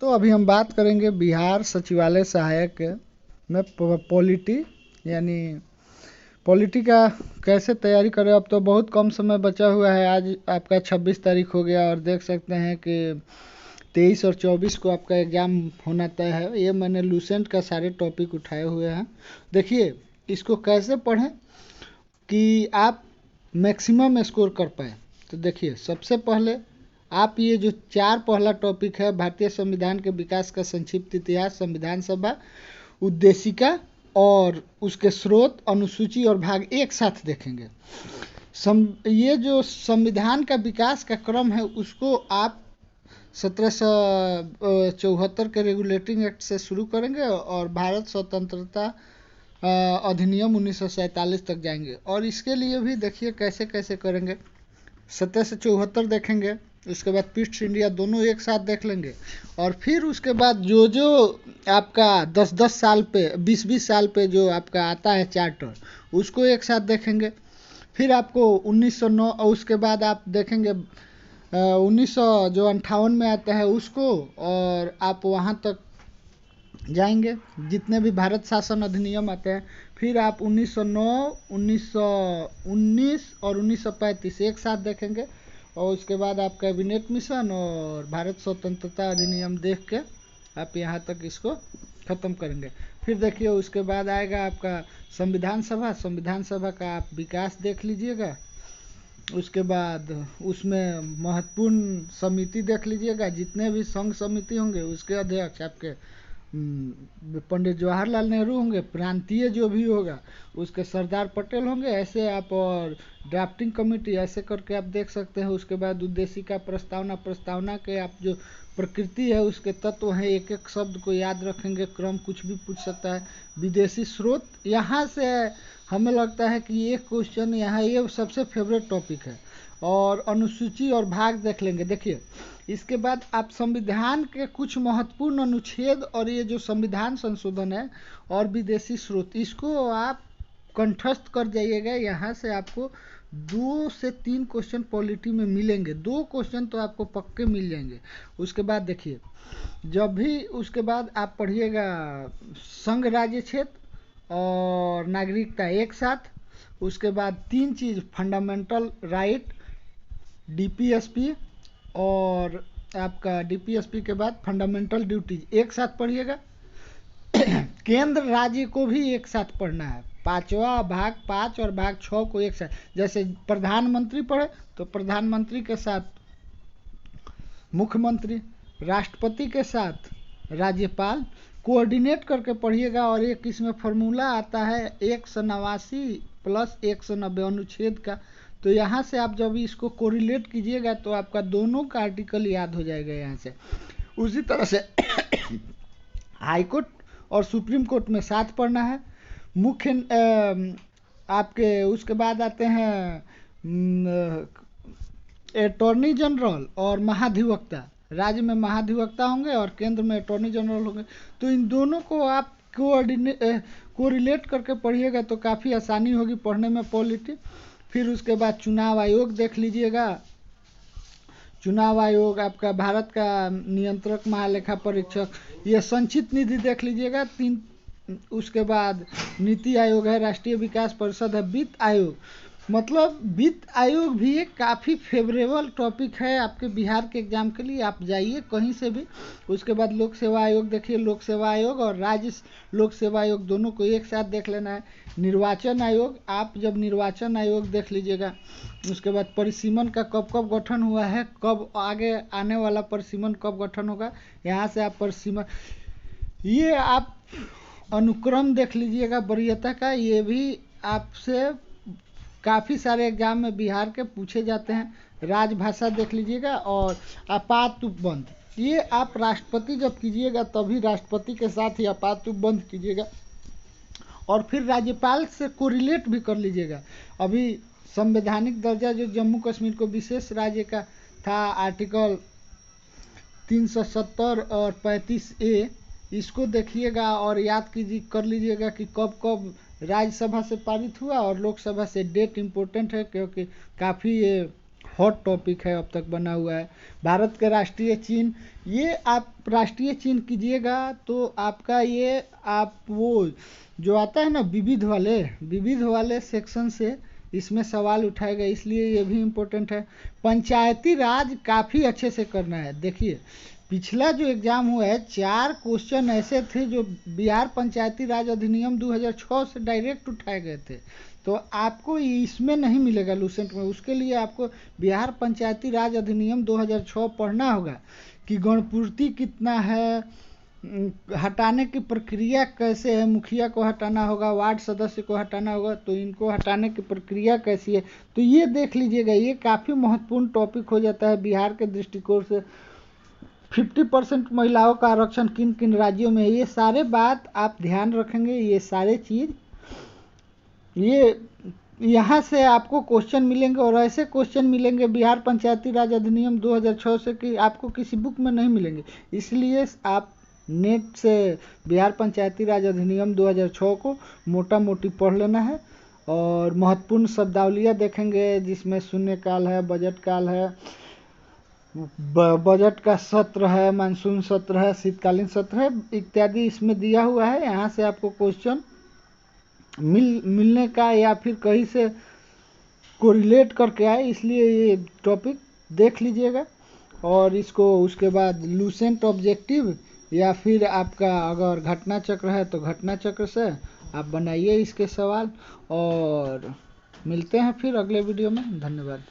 तो अभी हम बात करेंगे बिहार सचिवालय सहायक में पॉलिटी यानी पॉलिटी का कैसे तैयारी करें। अब तो बहुत कम समय बचा हुआ है, आज आपका 26 तारीख हो गया और देख सकते हैं कि 23 और 24 को आपका एग्ज़ाम होना तय है। ये मैंने लूसेंट का सारे टॉपिक उठाए हुए हैं। देखिए इसको कैसे पढ़ें कि आप मैक्सिमम स्कोर कर पाए। तो देखिए सबसे पहले आप ये जो पहला टॉपिक है, भारतीय संविधान के विकास का संक्षिप्त इतिहास, संविधान सभा, उद्देशिका और उसके स्रोत, अनुसूची और भाग एक साथ देखेंगे। ये जो संविधान का विकास का क्रम है उसको आप 1774 के रेगुलेटिंग एक्ट से शुरू करेंगे और भारत स्वतंत्रता अधिनियम 1947 तक जाएंगे। और इसके लिए भी देखिए कैसे कैसे करेंगे। 17 से 74 देखेंगे, उसके बाद पिट्स इंडिया, दोनों एक साथ देख लेंगे। और फिर उसके बाद जो जो आपका 10-10 साल पे, 20-20 साल पे जो आपका आता है चार्टर, उसको एक साथ देखेंगे। फिर आपको 1909 और उसके बाद आप देखेंगे 1958 में आता है उसको, और आप वहाँ तक जाएंगे जितने भी भारत शासन अधिनियम आते हैं। फिर आप 1909, 1919 और 1935 एक साथ देखेंगे। और उसके बाद आप कैबिनेट मिशन और भारत स्वतंत्रता अधिनियम देख के आप यहाँ तक इसको ख़त्म करेंगे। फिर देखिए उसके बाद आएगा आपका संविधान सभा। संविधान सभा का आप विकास देख लीजिएगा। उसके बाद उसमें महत्वपूर्ण समिति देख लीजिएगा, जितने भी संघ समिति होंगे उसके अध्यक्ष आपके पंडित जवाहरलाल नेहरू होंगे, प्रांतीय जो भी होगा उसके सरदार पटेल होंगे, ऐसे आप, और ड्राफ्टिंग कमेटी, ऐसे करके आप देख सकते हैं। उसके बाद उद्देशिका, प्रस्तावना के आप जो प्रकृति है उसके तत्व हैं, एक एक शब्द को याद रखेंगे, क्रम कुछ भी पूछ सकता है। विदेशी स्रोत, यहाँ से हमें लगता है कि ये क्वेश्चन यहाँ ये सबसे फेवरेट टॉपिक है। और अनुसूची और भाग देख लेंगे। देखिए इसके बाद आप संविधान के कुछ महत्वपूर्ण अनुच्छेद और ये जो संविधान संशोधन है और विदेशी स्रोत, इसको आप कंठस्थ कर जाइएगा। यहाँ से आपको 2 से 3 क्वेश्चन पॉलिटी में मिलेंगे, 2 क्वेश्चन तो आपको पक्के मिल जाएंगे। उसके बाद देखिए जब भी उसके बाद आप पढ़िएगा संघ राज्य क्षेत्र और नागरिकता एक साथ। उसके बाद 3 चीज़, फंडामेंटल राइट, डीपीएसपी, और आपका डीपीएसपी के बाद फंडामेंटल ड्यूटीज एक साथ पढ़िएगा। केंद्र राज्य को भी एक साथ पढ़ना है, 5वां भाग 5 और भाग 6 को एक साथ। जैसे प्रधानमंत्री पढ़े तो प्रधानमंत्री के साथ मुख्यमंत्री, राष्ट्रपति के साथ राज्यपाल, कोऑर्डिनेट करके पढ़िएगा। और एक इसमें फॉर्मूला आता है 189 प्लस 190 अनुच्छेद का, तो यहाँ से आप जब इसको कोरिलेट कीजिएगा तो आपका दोनों का आर्टिकल याद हो जाएगा यहाँ से। उसी तरह से हाई कोर्ट और सुप्रीम कोर्ट में साथ पढ़ना है। मुख्य आपके उसके बाद आते हैं अटॉर्नी जनरल और महाधिवक्ता। राज्य में महाधिवक्ता होंगे और केंद्र में अटॉर्नी जनरल होंगे। तो इन दोनों को आप कोरिलेट करके पढ़िएगा तो काफ़ी आसानी होगी पढ़ने में पॉलिटी। फिर उसके बाद चुनाव आयोग देख लीजिएगा। चुनाव आयोग आपका भारत का नियंत्रक, महालेखा परीक्षक, ये संचित निधि देख लीजिएगा 3। उसके बाद नीति आयोग है, राष्ट्रीय विकास परिषद है, वित्त आयोग। मतलब वित्त आयोग भी एक काफ़ी फेवरेबल टॉपिक है आपके बिहार के एग्जाम के लिए, आप जाइए कहीं से भी। उसके बाद लोक सेवा आयोग देखिए, लोक सेवा आयोग और राज्य लोक सेवा आयोग दोनों को एक साथ देख लेना है। निर्वाचन आयोग, आप जब निर्वाचन आयोग देख लीजिएगा। उसके बाद परिसीमन का कब कब गठन हुआ है, कब आगे आने वाला परिसीमन कब गठन होगा, यहाँ से आप परिसीमन, ये आप अनुक्रम देख लीजिएगा वरीयता का, ये भी आपसे काफ़ी सारे एग्जाम में बिहार के पूछे जाते हैं। राजभाषा देख लीजिएगा और आपात उपबंध, ये आप राष्ट्रपति जब कीजिएगा तभी राष्ट्रपति के साथ ही आपात उपबंध कीजिएगा। और फिर राज्यपाल से कोरिलेट भी कर लीजिएगा। अभी संवैधानिक दर्जा जो जम्मू कश्मीर को विशेष राज्य का था, आर्टिकल 370 और 35A, इसको देखिएगा और याद कीजिए कर लीजिएगा कि कब कब राज्यसभा से पारित हुआ और लोकसभा से। डेट इम्पोर्टेंट है क्योंकि काफ़ी ये हॉट टॉपिक है अब तक बना हुआ है। भारत के राष्ट्रीय चिन्ह, ये आप राष्ट्रीय चिन्ह कीजिएगा तो आपका ये आप वो जो आता है ना विविध वाले सेक्शन से इसमें सवाल उठाएगा, इसलिए ये भी इम्पोर्टेंट है। पंचायती राज काफ़ी अच्छे से करना है। देखिए पिछला जो एग्ज़ाम हुआ है 4 क्वेश्चन ऐसे थे जो बिहार पंचायती राज अधिनियम 2006 से डायरेक्ट उठाए गए थे, तो आपको इसमें नहीं मिलेगा लूसेंट में। उसके लिए आपको बिहार पंचायती राज अधिनियम 2006 पढ़ना होगा कि गणपूर्ति कितना है, हटाने की प्रक्रिया कैसे है, मुखिया को हटाना होगा, वार्ड सदस्य को हटाना होगा, तो इनको हटाने की प्रक्रिया कैसी है, तो ये देख लीजिएगा। ये काफ़ी महत्वपूर्ण टॉपिक हो जाता है बिहार के दृष्टिकोण से। 50% महिलाओं का आरक्षण किन किन राज्यों में है, ये सारे बात आप ध्यान रखेंगे। ये सारे चीज़ ये यहाँ से आपको क्वेश्चन मिलेंगे, और ऐसे क्वेश्चन मिलेंगे बिहार पंचायती राज अधिनियम 2006 से कि आपको किसी बुक में नहीं मिलेंगे। इसलिए आप नेट से बिहार पंचायती राज अधिनियम 2006 को मोटा मोटी पढ़ लेना है, और महत्वपूर्ण शब्दावलियाँ देखेंगे जिसमें शून्यकाल है, बजट काल है, बजट का सत्र है, मानसून सत्र है, शीतकालीन सत्र है इत्यादि इसमें दिया हुआ है। यहाँ से आपको क्वेश्चन मिलने का या फिर कहीं से कोरिलेट करके आए, इसलिए ये टॉपिक देख लीजिएगा। और इसको उसके बाद लूसेंट ऑब्जेक्टिव या फिर आपका अगर घटना चक्र है तो घटना चक्र से आप बनाइए इसके सवाल। और मिलते हैं फिर अगले वीडियो में। धन्यवाद।